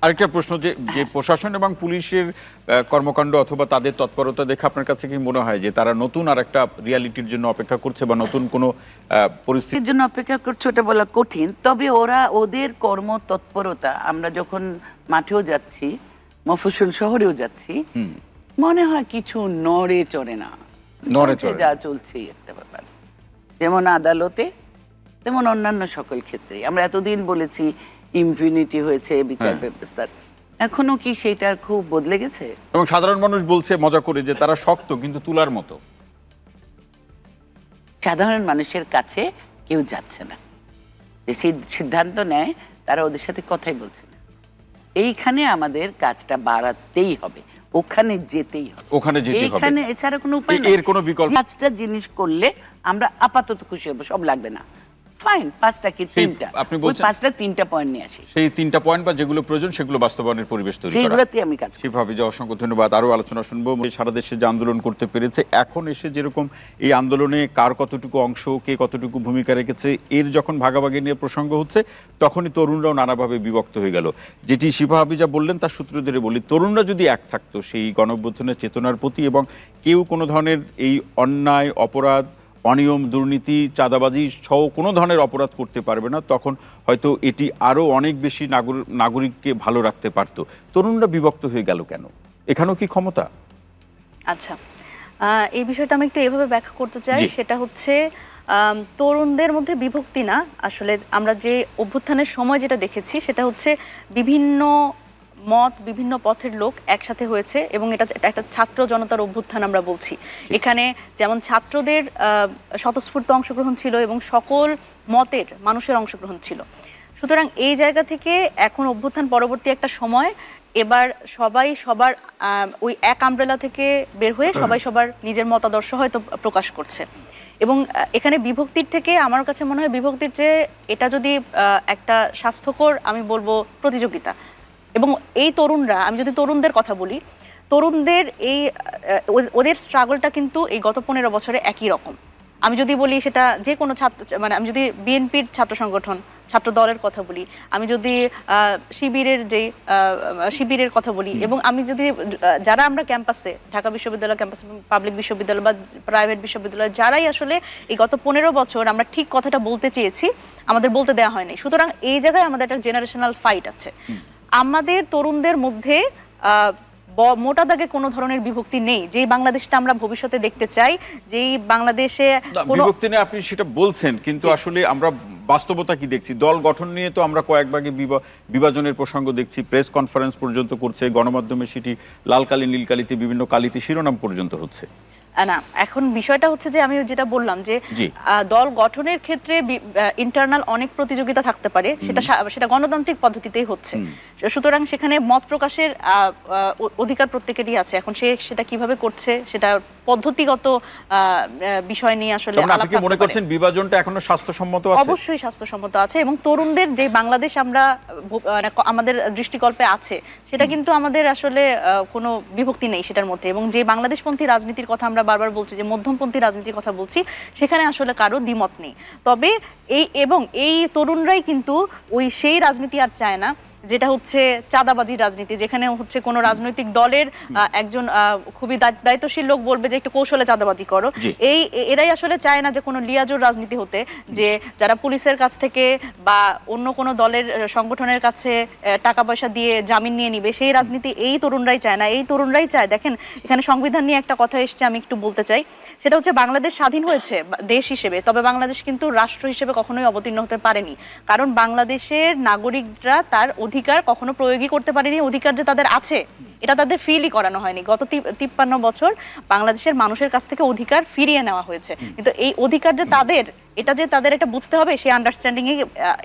আরেকটা প্রশ্ন, যে যে প্রশাসন এবং পুলিশের কর্মকাণ্ড অথবা তাদের তৎপরতা দেখে আপনার কাছে কি মনে হয় যে তারা নতুন আর একটা রিয়ালিটির জন্য অপেক্ষা করছে বা নতুন কোনো পরিস্থিতির জন্য অপেক্ষা করছে ওটা বলা কঠিন, তবে ওদের কর্ম তৎপরতা আমরা যখন মাঠেও যাচ্ছি, মফস্বল শহরেও যাচ্ছি, মনে হয় কিছু নড়ে চড়ে না, যা চলছে একটা ব্যাপার, যেমন আদালতে তেমন অন্যান্য সকল ক্ষেত্রে আমরা এতদিন বলেছি ইমপিউনিটি হয়েছে বিচার ব্যবস্থার, এখনো কি সেটা খুব বদলে গেছে? এবং সাধারণ মানুষ বলছে মজা করে যে তারা শক্ত কিন্তু তুলার মতো। সাধারণ মানুষের কাছে কেউ যাচ্ছে না, যে সিদ্ধান্ত নেয় তারা ওদের সাথে কথাই বলছে না। এইখানে আমাদের কাজটা বাড়াতেই হবে, ওখানে যেতেই হবে, এইখানে এছাড়া কোনো উপায় নেই। এর কোনো বিকল্প? পাঁচটা জিনিস করলে আমরা আপাতত খুশি হবো, সব লাগবে না, ফাইন, পাঁচটা কি তিনটা, আপনি বলছেন পাঁচটা তিনটা পয়েন্ট নিয়ে আসি, সেই তিনটা পয়েন্ট বা যেগুলো প্রয়োজন সেগুলো বাস্তবায়নের পরিবেশ তৈরি করা, সেইগুলোতে আমি কাজ করি। সেভাবে যে অসংখ্য ধন্যবাদ। আরো আলোচনা শুনবো। সারা দেশে যে আন্দোলন করতে পেরেছে, এখন এসে যেরকম এই আন্দোলনে কার কতটুকু অংশ, কে কতটুকু ভূমিকা রেখেছে, এর যখন ভাগাভাগি নিয়ে প্রসঙ্গ হচ্ছে তখনই তরুণরাও নানাভাবে বিভক্ত হয়ে গেল। যেটি শিফা হাফিজা বললেন তার সূত্র ধরে বলি, তরুণরা যদি এক থাকতো সেই গণঅভ্যুত্থানের চেতনার প্রতি, এবং কেউ কোনো ধরনের এই অন্যায়, অপরাধ, অনিয়ম, দুর্নীতি, চাঁদাবাজি সহ কোনো ধরনের অপরাধ করতে পারবে না, তখন হয়তো এটি আরো অনেক বেশি নাগরিককে ভালো রাখতে পারত। তরুণরা বিভক্ত হয়ে গেল কেন? এখানেও কি ক্ষমতা? আচ্ছা, এই বিষয়টা আমি একটু এভাবে ব্যাখ্যা করতে চাই। সেটা হচ্ছে তরুণদের মধ্যে বিভক্তি না, আসলে আমরা যে অভ্যুত্থানের সময় যেটা দেখেছি সেটা হচ্ছে বিভিন্ন মত, বিভিন্ন পথের লোক একসাথে হয়েছে, এবং এটা একটা ছাত্র জনতার অভ্যুত্থান আমরা বলছি। এখানে যেমন ছাত্রদের স্বতঃস্ফূর্ত অংশগ্রহণ ছিল এবং সকল মতের মানুষের অংশগ্রহণ ছিল। সুতরাং এই জায়গা থেকে এখন অভ্যুত্থান পরবর্তী একটা সময়, এবার সবাই সবার ওই এক আমব্রেলা থেকে বের হয়ে সবাই সবার নিজের মতাদর্শ হয়তো প্রকাশ করছে। এবং এখানে বিভক্তির থেকে আমার কাছে মনে হয় বিভক্তির চেয়ে এটা যদি একটা স্বাস্থ্যকর, আমি বলবো, প্রতিযোগিতা। এবং এই তরুণরা, আমি যদি তরুণদের কথা বলি, তরুণদের এই ওদের স্ট্রাগলটা কিন্তু এই গত 15 বছরে একই রকম। আমি যদি বলি সেটা যে কোনো ছাত্র, মানে আমি যদি বিএনপির ছাত্র সংগঠন, ছাত্র দলের কথা বলি, আমি যদি শিবিরের কথা বলি, এবং আমি যদি যারা আমরা ক্যাম্পাসে, ঢাকা বিশ্ববিদ্যালয় ক্যাম্পাসে, পাবলিক বিশ্ববিদ্যালয় বা প্রাইভেট বিশ্ববিদ্যালয়, যারাই আসলে এই গত 15 বছর আমরা ঠিক কথাটা বলতে চেয়েছি, আমাদের বলতে দেওয়া হয়নি। সুতরাং এই জায়গায় আমাদের একটা জেনারেশনাল ফাইট আছে। আমাদের তরুণদের মধ্যে মোটা দাগে কোনো ধরনের বিভক্তি নেই। যেই বাংলাদেশটা আমরা ভবিষ্যতে দেখতে চাই, যেই বাংলাদেশে বিভক্তি নেই আপনি সেটা বলছেন, কিন্তু আসলে আমরা বাস্তবতা কি দেখছি? দল গঠন নিয়ে তো আমরা কয়েক ভাগে বিভাজনের প্রসঙ্গ দেখছি, প্রেস কনফারেন্স পর্যন্ত করছে, গণমাধ্যমে সেটি লাল কালি, নীল কালিতে, বিভিন্ন কালিতে শিরোনাম পর্যন্ত হচ্ছে। না, এখন বিষয়টা হচ্ছে যে আমি যেটা বললাম যে দল গঠনের ক্ষেত্রে ইন্টারনাল অনেক প্রতিযোগিতা থাকতে পারে, সেটা গণতান্ত্রিক পদ্ধতিতেই হচ্ছে। সুতরাং সেখানে মত প্রকাশের অধিকার প্রত্যেকেরই আছে। এখন সেটা কিভাবে করছে সেটা পদ্ধতিগত বিষয় নিয়ে আসলে আপনি কি মনে করছেন বিভাজনটা এখনো স্বাস্থ্যসম্মত আছে? অবশ্যই স্বাস্থ্যসম্মত আছে, এবং তরুণদের যে বাংলাদেশ আমরা আমাদের দৃষ্টিকল্পে আছে সেটা কিন্তু আমাদের আসলে কোনো বিভক্তি নেই সেটার মধ্যে। এবং যে বাংলাদেশপন্থী রাজনীতির কথা আমরা বারবার বলছি, যে মধ্যমপন্থী রাজনীতির কথা বলছি, সেখানে আসলে কারো দ্বিমত নেই। তবে এই তরুণরাই কিন্তু সেই রাজনীতি আর চায় না যেটা হচ্ছে চাঁদাবাজির রাজনীতি, যেখানে হচ্ছে কোনো রাজনৈতিক দলের একজন খুবই দায়িত্বশীল লোক বলবে যে একটু কৌশলে চাঁদাবাজি করো। এরাই আসলে চায় না যে কোনো লিয়াজুর রাজনীতি হতে, যে যারা পুলিশের কাছ থেকে বা অন্য কোনো দলের সংগঠনের কাছে টাকা পয়সা দিয়ে জামিন নিয়ে নিবে, সেই রাজনীতি এই তরুণরাই চায় না। এই তরুণরাই চায়, দেখেন এখানে সংবিধান নিয়ে একটা কথা এসছে, আমি একটু বলতে চাই। সেটা হচ্ছে বাংলাদেশ স্বাধীন হয়েছে দেশ হিসেবে, তবে বাংলাদেশ কিন্তু রাষ্ট্র হিসেবে কখনোই অবতীর্ণ হতে পারেনি, কারণ বাংলাদেশের নাগরিকরা তার অধিকার কখনো প্রয়োগই করতে পারেনি। অধিকার যে তাদের আছে এটা তাদের ফিলই করানো হয়নি। গত 53 বছর বাংলাদেশের মানুষের কাছ থেকে অধিকার ফিরিয়ে নেওয়া হয়েছে, কিন্তু এই অধিকার যে তাদের, এটা যে তাদের এটা বুঝতে হবে, সেই আন্ডারস্ট্যান্ডিং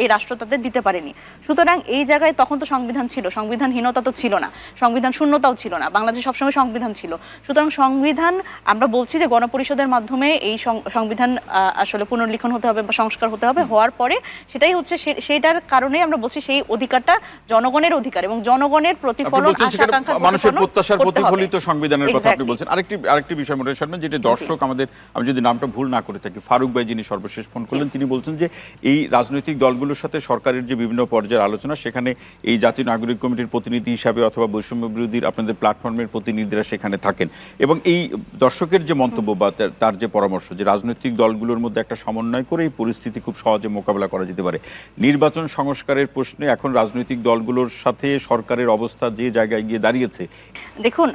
এই রাষ্ট্র তাদের দিতে পারেনি। সুতরাং এই জায়গায় তখন তো সংবিধান ছিল, সংবিধানহীনতা তো ছিল না, সংবিধান শূন্যতাও ছিল না, বাংলাদেশে সবসময় সংবিধান ছিল। সুতরাং সংবিধান, আমরা বলছি যে গণপরিষদের মাধ্যমে এই সংবিধান আসলে পুনর্লিখন হতে হবে বা সংস্কার হতে হবে, হওয়ার পরে সেটাই হচ্ছে, সেইটার কারণে আমরা বলছি সেই অধিকারটা জনগণের অধিকার, এবং জনগণের প্রতিফলন, আশা আকাঙ্ক্ষা, মানুষের প্রত্যাশার প্রতিফলিত সংবিধানের কথা আপনি বলছেন। আরেকটি বিষয় মনে রাখবেন, যেটা দর্শক আমাদের, আমি যদি নামটা ভুল না করে থাকি, ফারুক ভাই যিনি সর্বশেষ সর্বশেষ ফোন করলেন, তিনি বলছেন যে এই রাজনৈতিক দলগুলোর সাথে সরকারের যে বিভিন্ন পর্যায়ের আলোচনা, সেখানে এই জাতীয় নাগরিক কমিটির প্রতিনিধি হিসাবে অথবা বৈষম্য বিরোধীর আপনাদের প্ল্যাটফর্মের প্রতিনিধিরা সেখানে থাকেন, এবং এই দর্শকের যে মন্তব্য বা তার যে পরামর্শ যে রাজনৈতিক দলগুলোর মধ্যে একটা সমন্বয় করে এই পরিস্থিতি খুব সহজে মোকাবেলা করা যেতে পারে। নির্বাচন সংস্কারের প্রশ্নে এখন রাজনৈতিক দলগুলোর সাথে সরকারের অবস্থা যে জায়গায় গিয়ে দাঁড়িয়েছে। দেখুন,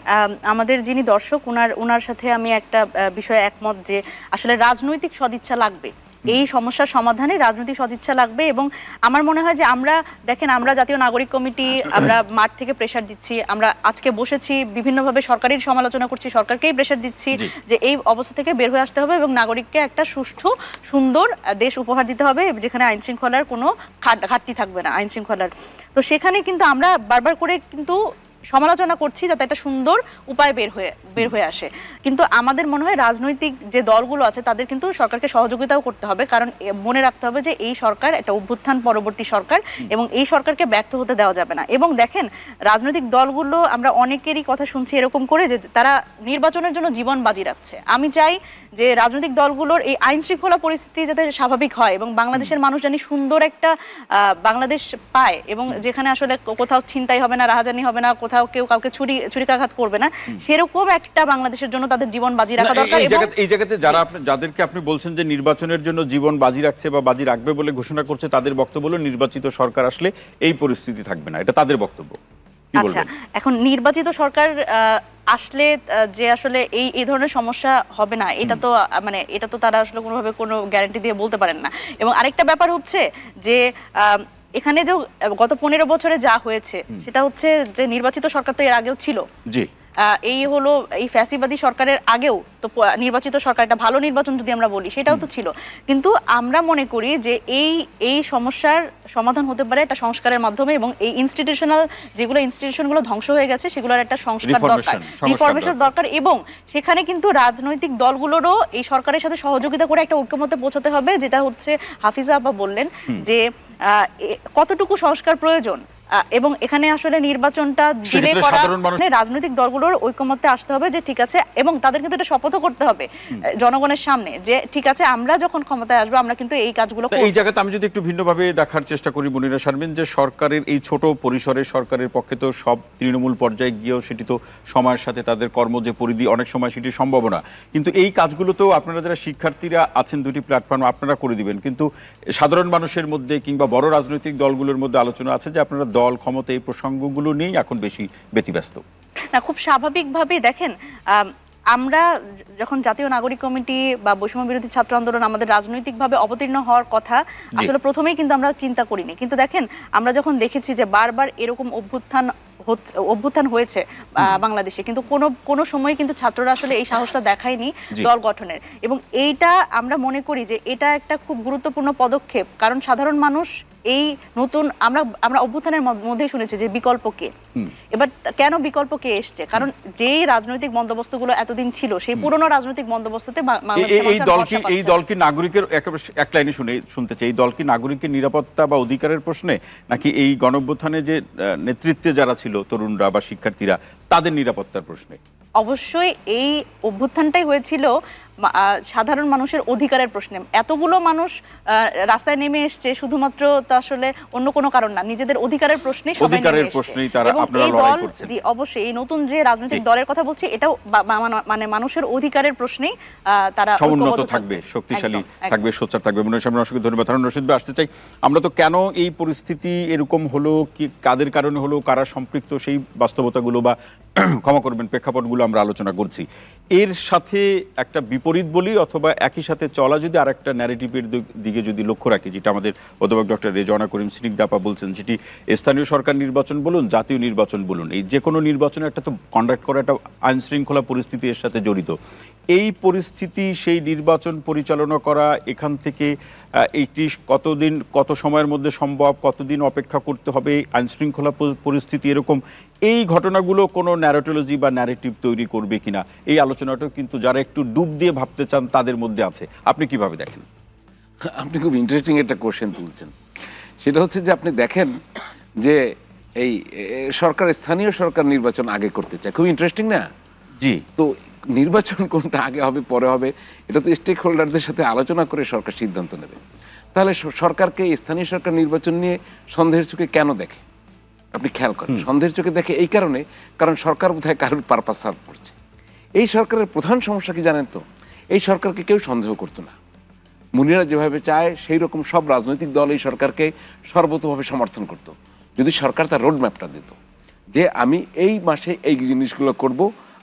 আমাদের যিনি দর্শক ওনার সাথে আমি একটা বিষয়ে একমত যে আসলে রাজনৈতিক সদিচ্ছা লাগবে, এই সমস্যার সমাধানে রাজনৈতিক সদিচ্ছা লাগবে। এবং আমার মনে হয় যে আমরা জাতীয় নাগরিক কমিটি আমরা মাঠ থেকে প্রেসার দিচ্ছি, আমরা আজকে বসেছি বিভিন্নভাবে সরকারের সমালোচনা করছি, সরকারকেই প্রেসার দিচ্ছি যে এই অবস্থা থেকে বের হয়ে আসতে হবে এবং নাগরিককে একটা সুষ্ঠু সুন্দর দেশ উপহার দিতে হবে যেখানে আইন শৃঙ্খলার কোনো ঘাটতি থাকবে না, আইন শৃঙ্খলার। তো সেখানে কিন্তু আমরা বারবার করে কিন্তু সমালোচনা করছি যাতে একটা সুন্দর উপায় বের হয়ে আসে। কিন্তু আমাদের মনে হয় রাজনৈতিক যে দলগুলো আছে তাদের কিন্তু সরকারকে সহযোগিতাও করতে হবে, কারণ মনে রাখতে হবে যে এই সরকার একটা অভ্যুত্থান পরবর্তী সরকার এবং এই সরকারকে ব্যর্থ হতে দেওয়া যাবে না। এবং দেখেন, রাজনৈতিক দলগুলো আমরা অনেকেরই কথা শুনছি এরকম করে যে তারা নির্বাচনের জন্য জীবন বাজি রাখছে। আমি চাই যে রাজনৈতিক দলগুলোর এই আইন শৃঙ্খলা পরিস্থিতি যাতে স্বাভাবিক হয় এবং বাংলাদেশের মানুষ জানি সুন্দর একটা বাংলাদেশ পায় এবং যেখানে আসলে কোথাও ছিনতাই হবে না, রাহাজানি হবে না, কোথাও কেউ কাউকে ছুরিকাঘাত করবে না, সেরকম একটা বাংলাদেশের জন্য তাদের জীবন বাজি রাখা দরকার। এই জায়গাতে যাদেরকে আপনি বলছেন যে নির্বাচনের জন্য জীবন বাজি রাখছে বা বাজি রাখবে বলে ঘোষণা করছে, তাদের বক্তব্য হলো নির্বাচিত সরকার আসলে এই পরিস্থিতি থাকবে না, এটা তাদের বক্তব্য। আচ্ছা, এখন নির্বাচিত সরকার আসলে যে আসলে এই ধরনের সমস্যা হবে না, এটা তো তারা আসলে কোনোভাবে কোনো গ্যারান্টি দিয়ে বলতে পারেন না। এবং আরেকটা ব্যাপার হচ্ছে যে এখানে যে গত 15 বছরে যা হয়েছে সেটা হচ্ছে যে নির্বাচিত সরকার তো এর আগেও ছিল। জি, এই ফ্যাসিবাদী সরকারের আগেও তো নির্বাচিত সরকার, একটা ভালো নির্বাচন যদি আমরা বলি সেটাও তো ছিল। কিন্তু আমরা মনে করি যে এই সমস্যার সমাধান হতে পারে একটা সংস্কারের মাধ্যমে এবং এই ইনস্টিটিউশনগুলো ধ্বংস হয়ে গেছে সেগুলোর একটা সংস্কার দরকার, রিফরমেশন দরকার। এবং সেখানে কিন্তু রাজনৈতিক দলগুলোরও এই সরকারের সাথে সহযোগিতা করে একটা ঐক্যমত্যে পৌঁছাতে হবে, যেটা হচ্ছে হাফিজা আপা বললেন যে কতটুকু সংস্কার প্রয়োজন এবং এখানে আসলে নির্বাচনটা ডিলে করা, রাজনৈতিক দলগুলোর ঐকমত্যে আসতে হবে যে ঠিক আছে, এবং তাদের কিন্তু এটা শপথও করতে হবে জনগণের সামনে যে ঠিক আছে আমরা যখন ক্ষমতায় আসবো আমরা কিন্তু এই কাজগুলো করব। এই জায়গাতে আমি যদি একটু ভিন্নভাবে দেখার চেষ্টা করি মনিরা শারমিন, যে সরকারের এই ছোট পরিসরে সরকারের পক্ষে তো সব তৃণমূল পর্যায়ে গিয়েও সেটি তো সময়ের সাথে তাদের কর্ম যে পরিধি অনেক সময় সেটি সম্ভব না, কিন্তু এই কাজগুলোতেও আপনারা যারা শিক্ষার্থীরা আছেন দুটি প্ল্যাটফর্ম আপনারা করে দিবেন, কিন্তু সাধারণ মানুষের মধ্যে কিংবা বড় রাজনৈতিক দলগুলোর মধ্যে আলোচনা আছে যে আপনারা দল ক্ষমতা এই প্রসঙ্গগুলো নিয়েই এখন বেশি ব্যতিব্যস্ত। না, খুব স্বাভাবিকভাবেই দেখেন আমরা যখন জাতীয় নাগরিক কমিটি বা বৈষম্য বিরোধী ছাত্র আন্দোলন আমাদের রাজনৈতিকভাবে অবতীর্ণ হওয়ার কথা আসলে প্রথমেই কিন্তু আমরা চিন্তা করিনি, কিন্তু দেখেন আমরা যখন দেখেছি যে বারবার এরকম অভ্যুত্থান হয়েছে বাংলাদেশে, কিন্তু কোনো সময় কিন্তু ছাত্ররা আসলে এই সাহসটা দেখায়নি দল গঠনের। এবং এইটা আমরা মনে করি যে এটা একটা খুব গুরুত্বপূর্ণ পদক্ষেপ, কারণ সাধারণ মানুষ এই নতুন আমরা অভ্যুত্থানের মধ্যেই শুনেছি যে বিকল্প কে, এবার কেন বিকল্প কে এসছে, কারণ যেই রাজনৈতিক বন্দোবস্তগুলো এতদিন ছিল সেই পুরনো রাজনৈতিক বন্দোবস্ততে এই দল কি নাগরিকের এক লাইনে শুনতে চাই, এই দল কি নাগরিকের নিরাপত্তা বা অধিকারের প্রশ্নে, নাকি এই গণঅভ্যুত্থানে যে নেতৃত্বে যারা ছিল তরুণরা বা শিক্ষার্থীরা তাদের নিরাপত্তার প্রশ্নে? অবশ্যই এই অভ্যুত্থানটাই হয়েছিল সাধারণ মানুষের অধিকারের প্রশ্নে। এতগুলো মানুষ রাস্তায় নেমে এসছে শুধুমাত্র তো আসলে অন্য কোনো কারণ না, নিজেদের অধিকারের প্রশ্নেই সবাই নেমে এসেছে। জি, অবশ্যই এই নতুন যে রাজনৈতিক দলের কথা বলছি এটাও মানে মানুষের অধিকারের প্রশ্নেই তারা সমুন্নত থাকবে, শক্তিশালী থাকবে, সোচ্চার থাকবে। মনিরা শারমিন, অসংখ্য ধন্যবাদ। হারুন রশিদ ভাই, আসতে চাই আমরা তো কেন এই পরিস্থিতি এরকম হলো, কি কাদের কারণে হলো, কারা সম্পৃক্ত, সেই বাস্তবতাগুলো বা ক্ষমা করবেন প্রেক্ষাপটগুলো আমরা আলোচনা করছি। এর সাথে একটা বিপরীত বলি অথবা একই সাথে চলা যদি আর একটা ন্যারেটিভের দিকে যদি লক্ষ্য রাখি, যেটা আমাদের অধ্যাপক ডক্টর রেজওয়ানা করিম স্নিগ্ধা আপা বলছেন, যেটি স্থানীয় সরকার নির্বাচন বলুন, জাতীয় নির্বাচন বলুন, এই যে কোনো নির্বাচনে একটা তো কন্ডাক্ট করা একটা আইন শৃঙ্খলা পরিস্থিতি এর সাথে জড়িত। এই পরিস্থিতি, সেই নির্বাচন পরিচালনা করা, এখান থেকে এইটি কতদিন কত সময়ের মধ্যে সম্ভব, কতদিন অপেক্ষা করতে হবে, আইন শৃঙ্খলা পরিস্থিতি এরকম, এই ঘটনাগুলো কোনো ন্যারেটোলজি বা ন্যারেটিভ তৈরি করবে কিনা, এই আলোচনাটাও কিন্তু যারা একটু ডুব দিয়ে ভাবতে চান তাদের মধ্যে আছে। আপনি কিভাবে দেখেন? আপনি খুব ইন্টারেস্টিং একটা কোশ্চেন তুলছেন। সেটা হচ্ছে যে আপনি দেখেন যে এই সরকার স্থানীয় সরকার নির্বাচন আগে করতে চায়, খুব ইন্টারেস্টিং না? জি। তো নির্বাচন কোনটা আগে হবে পরে হবে এটা তো স্টেক হোল্ডারদের সাথে আলোচনা করে সরকার সিদ্ধান্ত নেবে। তাহলে সরকারকে স্থানীয় সরকার নির্বাচন নিয়ে সন্দেহের চোখে কেন দেখে? আপনি খেয়াল করেন, সন্দেহের চোখে দেখে এই কারণে, কারণ সরকার বোধহয় কারোর পারপাস সার্ভ করছে। এই সরকারের প্রধান সমস্যা কি জানেন তো? এই সরকারকে কেউ সন্দেহ করতো না। মুনিরা যেভাবে চায় সেই রকম সব রাজনৈতিক দল এই সরকারকে সর্বতোভাবে সমর্থন করত, যদি সরকার তার রোড ম্যাপটা দিত যে আমি এই মাসে এই জিনিসগুলো করব,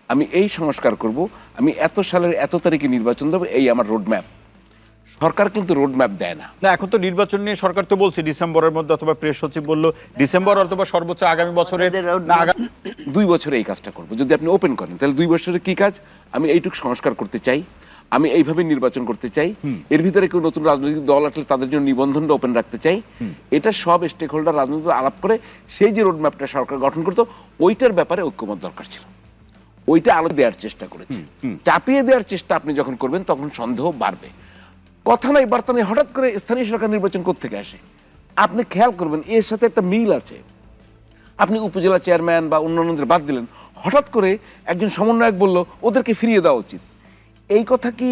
আমি এই সংস্কার করব, আমি এত সালের এত তারিখে নির্বাচন দেবো, এই আমার রোড ম্যাপ। সরকার কিন্তু রোড ম্যাপ দেয় না। না, এখন তো নির্বাচন নিয়ে সরকার তো বলছে ডিসেম্বরের মধ্যে, অথবা প্রেস সচিব বলল ডিসেম্বর অথবা সর্বোচ্চ আগামী বছরের না 2 বছরে এই কাজটা করবো। যদি আপনি ওপেন করেন তাহলে 2 বছরে কি কাজ? আমি এইটুকু সংস্কার করতে চাই, আমি এইভাবে নির্বাচন করতে চাই, এর ভিতরে কেউ নতুন রাজনৈতিক দল আসলে তাদের জন্য নিবন্ধনটা ওপেন রাখতে চাই। এটা সব স্টেক হোল্ডার রাজনৈতিক আলাপ করে সেই যে রোড ম্যাপটা সরকার গঠন করতো, ওইটার ব্যাপারে ঐক্যমত দরকার ছিল। ওইটা আলো দেওয়ার চেষ্টা করেছে। চাপিয়ে দেওয়ার চেষ্টা আপনি যখন করবেন তখন সন্দেহ বাড়বে। কথা নাই বার্তা নেই, হঠাৎ করে স্থানীয় সরকার নির্বাচন কোত্থেকে আসে? আপনি খেয়াল করবেন এর সাথে একটা মিল আছে। আপনি উপজেলা চেয়ারম্যান বা অন্যান্যদের বাদ দিলেন, হঠাৎ করে একজন সমন্বয়ক বলল ওদেরকে ফিরিয়ে দেওয়া উচিত। এই কথা কি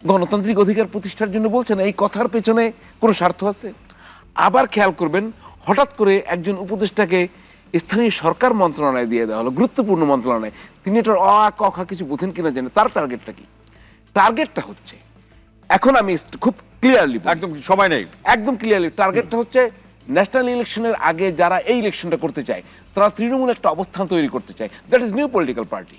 গণতান্ত্রিক অধিকার প্রতিষ্ঠার জন্য বলছেন? এই কথার পেছনে কোনো স্বার্থ আছে? আবার খেয়াল করবেন, হঠাৎ করে একজন উপদেষ্টাকে স্থানীয় সরকার মন্ত্রণালয় দিয়ে দেওয়া হলো, গুরুত্বপূর্ণ মন্ত্রণালয়। তিনি এটার ক কিছু বোঝেন কিনা জানেন। তার টার্গেটটা কি? টার্গেটটা হচ্ছে, এখন আমি খুব ক্লিয়ারলি, একদম সময় নেই, একদম ক্লিয়ারলি টার্গেটটা হচ্ছে ন্যাশনাল ইলেকশনের আগে যারা এই ইলেকশনটা করতে চায় তারা তৃণমূল একটা অবস্থান তৈরি করতে চায়। That is new political party.